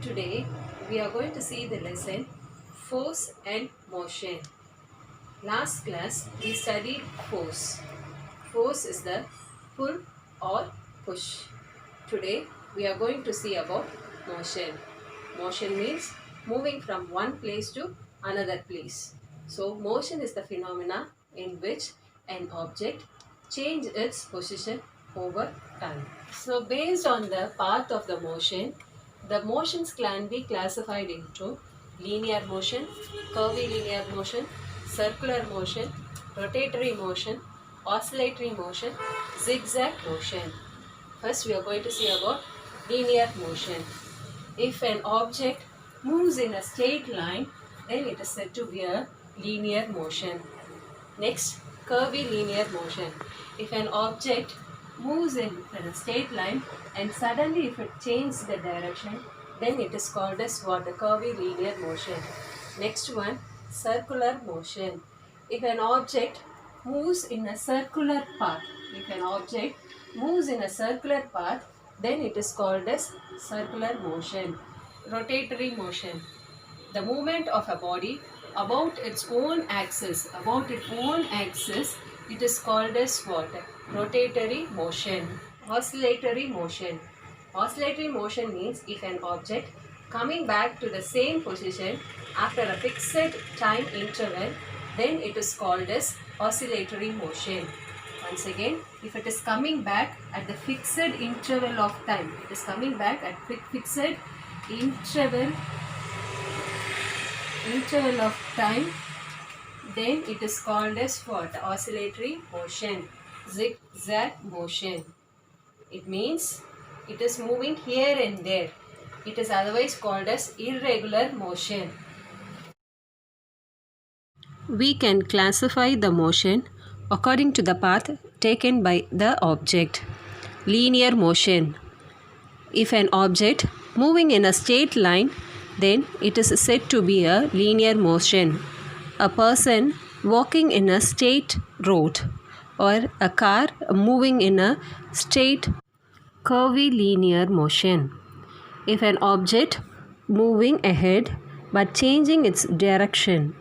Today we are going to see the lesson Force and Motion. Last class we studied force. Force is the pull or push. Today we are going to see about motion. Motion means moving from one place to another place. So motion is the phenomena in which an object changes its position over time. So based on the path of the motions can be classified into linear motion, curvilinear motion, circular motion, rotatory motion, oscillatory motion, zigzag motion. First we are going to see about linear motion. If an object moves in a straight line, then it is said to be a linear motion. Next, curvilinear motion. If an object moves in a straight line and suddenly if it changes the direction, then it is called as what? A curvilinear motion. Next one, circular motion. If an object moves in a circular path, then it is called as circular motion. Rotatory motion. The movement of a body about its own axis, it is called as what? Rotatory motion. Oscillatory motion. Oscillatory motion means if an object coming back to the same position after a fixed time interval, then it is called as oscillatory motion. Once again, if it is coming back at the fixed interval of time, fixed interval of time, then it is called as what? Oscillatory motion. Zigzag motion. It means it is moving here and there. It is otherwise called as irregular motion. We can classify the motion according to the path taken by the object. Linear motion. If an object moving in a straight line, then it is said to be a linear motion. A person walking in a straight road or a car moving in a straight curvilinear motion. If an object moving ahead but changing its direction,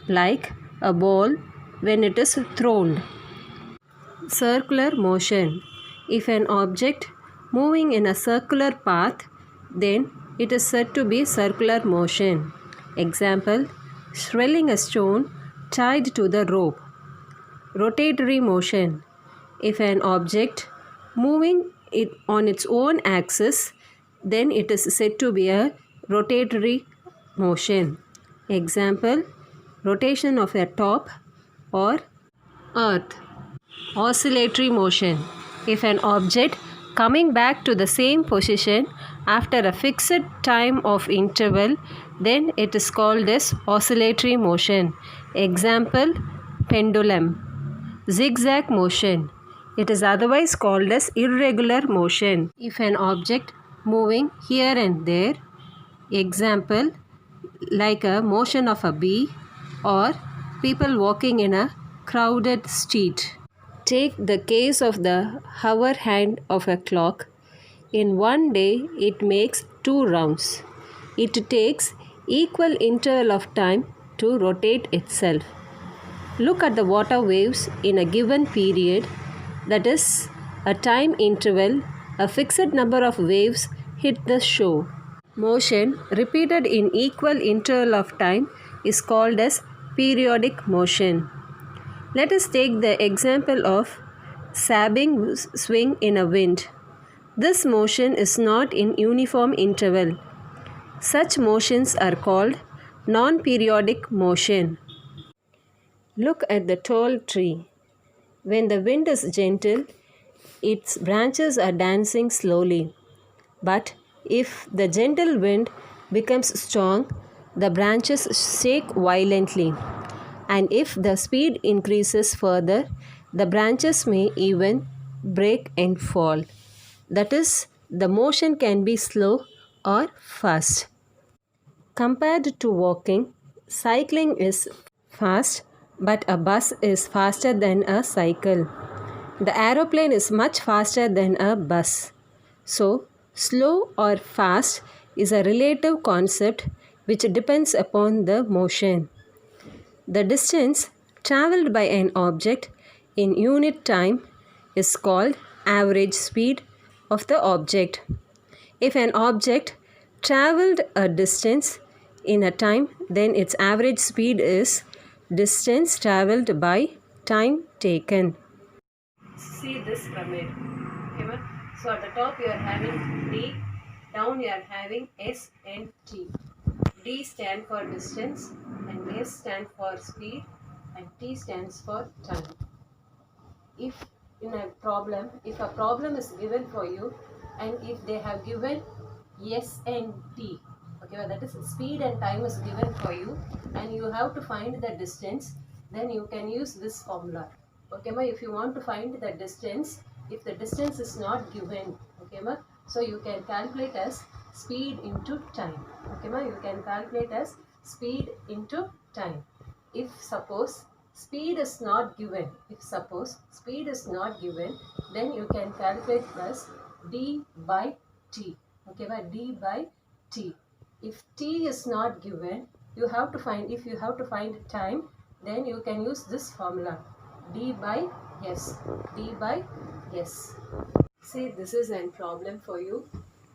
like a ball when it is thrown. Circular motion. If an object moving in a circular path, then it is said to be circular motion. Example, swirling a stone tied to the rope. Rotatory motion. If an object moving it on its own axis, then it is said to be a rotatory motion. Example, rotation of a top or earth. Oscillatory motion. If an object coming back to the same position after a fixed time of interval, then it is called as oscillatory motion. Example, pendulum. Zigzag motion. It is otherwise called as irregular motion. If an object moving here and there, example, like a motion of a bee or people walking in a crowded street. Take the case of the hour hand of a clock. In one day, it makes 2 rounds. It takes equal interval of time to rotate itself. Look at the water waves in a given period, that is, a time interval, a fixed number of waves hit the shore. Motion repeated in equal interval of time is called as periodic motion. Let us take the example of sabbing swing in a wind. This motion is not in uniform interval. Such motions are called non-periodic motion. Look at the tall tree. When the wind is gentle, its branches are dancing slowly. But if the gentle wind becomes strong, the branches shake violently. And if the speed increases further, the branches may even break and fall. That is, the motion can be slow or fast. Compared to walking, cycling is fast, but a bus is faster than a cycle. The aeroplane is much faster than a bus. So, slow or fast is a relative concept which depends upon the motion. The distance traveled by an object in unit time is called average speed of the object. If an object traveled a distance in a time, then its average speed is distance traveled by time taken. See this pyramid. Okay, so at the top you are having D, down you are having S and T. D stands for distance and S stands for speed and T stands for time. If if a problem is given for you and if they have given S and T, okay, well, that is speed and time is given for you and you have to find the distance, then you can use this formula. Okay, ma, if you want to find the distance, if the distance is not given, okay, ma, so you can calculate as speed into time. Okay, ma, you can calculate as speed into time. If suppose speed is not given, then you can calculate as d by t. Okay, by d by t. If t is not given, if you have to find time, then you can use this formula, d by s. See, this is a problem for you.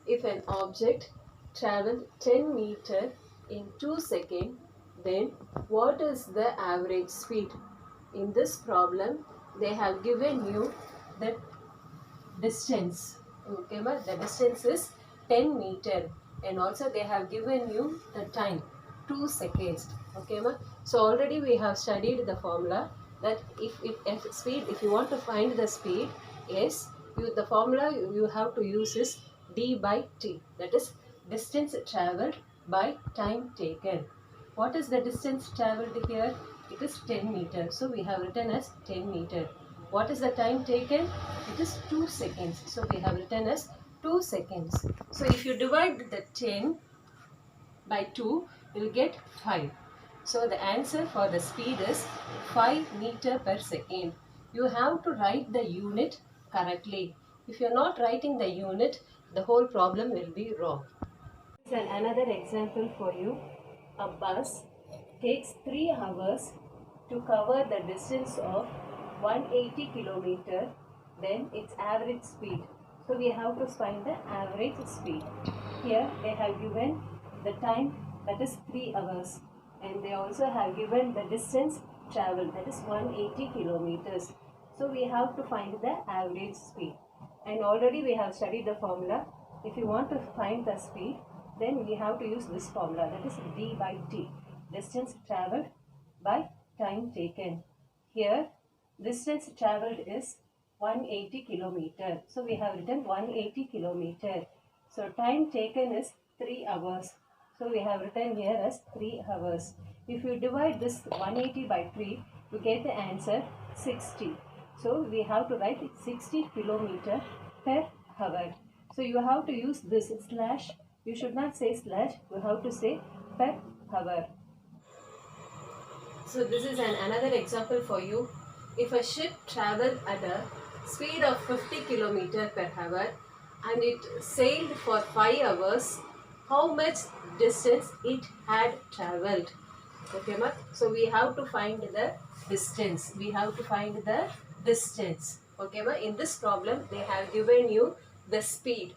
If an object traveled 10 meters in 2 seconds, then what is the average speed? In this problem, they have given you the distance. Okay, but the distance is 10 meters and also they have given you the time 2 seconds. Okay, ma? So already we have studied the formula that if you want to find the speed, yes, the formula you have to use is d by t, that is distance travelled by time taken. What is the distance travelled here? It is 10 meters. So we have written as 10 meters. What is the time taken? It is 2 seconds. So we have written as 2 seconds. So if you divide the 10 by 2, you will get 5. So the answer for the speed is 5 meters per second. You have to write the unit correctly. If you are not writing the unit, the whole problem will be wrong. This is another example for you. A bus takes 3 hours to cover the distance of 180 kilometers, then its average speed. So we have to find the average speed. Here they have given the time, that is 3 hours, and they also have given the distance traveled, that is 180 kilometers. So we have to find the average speed. And already we have studied the formula. If you want to find the speed, then we have to use this formula, that is d by t, distance travelled by time taken. Here distance travelled is 180 kilometer. So we have written 180 kilometer. So time taken is 3 hours. So we have written here as 3 hours. If you divide this 180 by 3, you get the answer 60. So we have to write 60 kilometer per hour. So you have to use this slash. You should not say slash. You have to say per hour. So this is another example for you. If a ship traveled at a speed of 50 km per hour and it sailed for 5 hours, how much distance it had traveled? Okay, ma? So we have to find the distance. Okay, ma? In this problem, they have given you the speed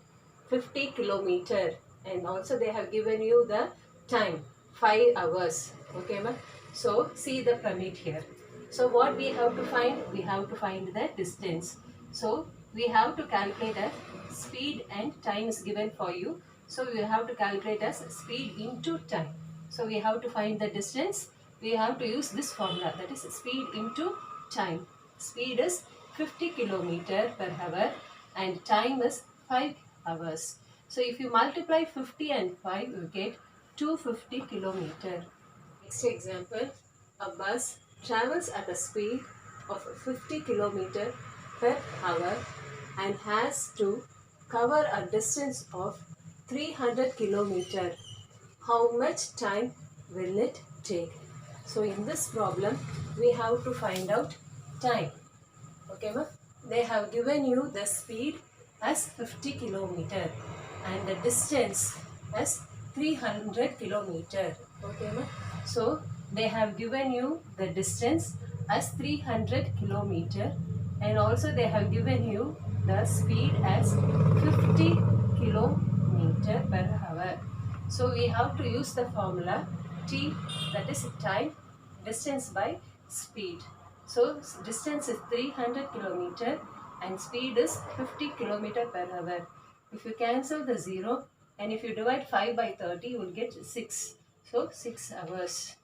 50 km and also they have given you the time 5 hours. Okay, ma? So see the pyramid here. So what we have to find? We have to find the distance. So we have to calculate as speed and time is given for you. So we have to calculate as speed into time. So we have to find the distance. We have to use this formula, that is speed into time. Speed is 50 km per hour and time is 5 hours. So if you multiply 50 and 5, you get 250 km. Next example, a bus travels at a speed of 50 km per hour and has to cover a distance of 300 km. How much time will it take? So in this problem, we have to find out time. Okay, ma? They have given you the speed as 50 km and the distance as 300 kilometer. Okay, ma? So they have given you the distance as 300 kilometer, and also they have given you the speed as 50 kilometer per hour. So we have to use the formula T, that is time, distance by speed. So distance is 300 kilometer and speed is 50 kilometer per hour. If you cancel the 0 and if you divide 5 by 30, you will get 6. So 6 hours.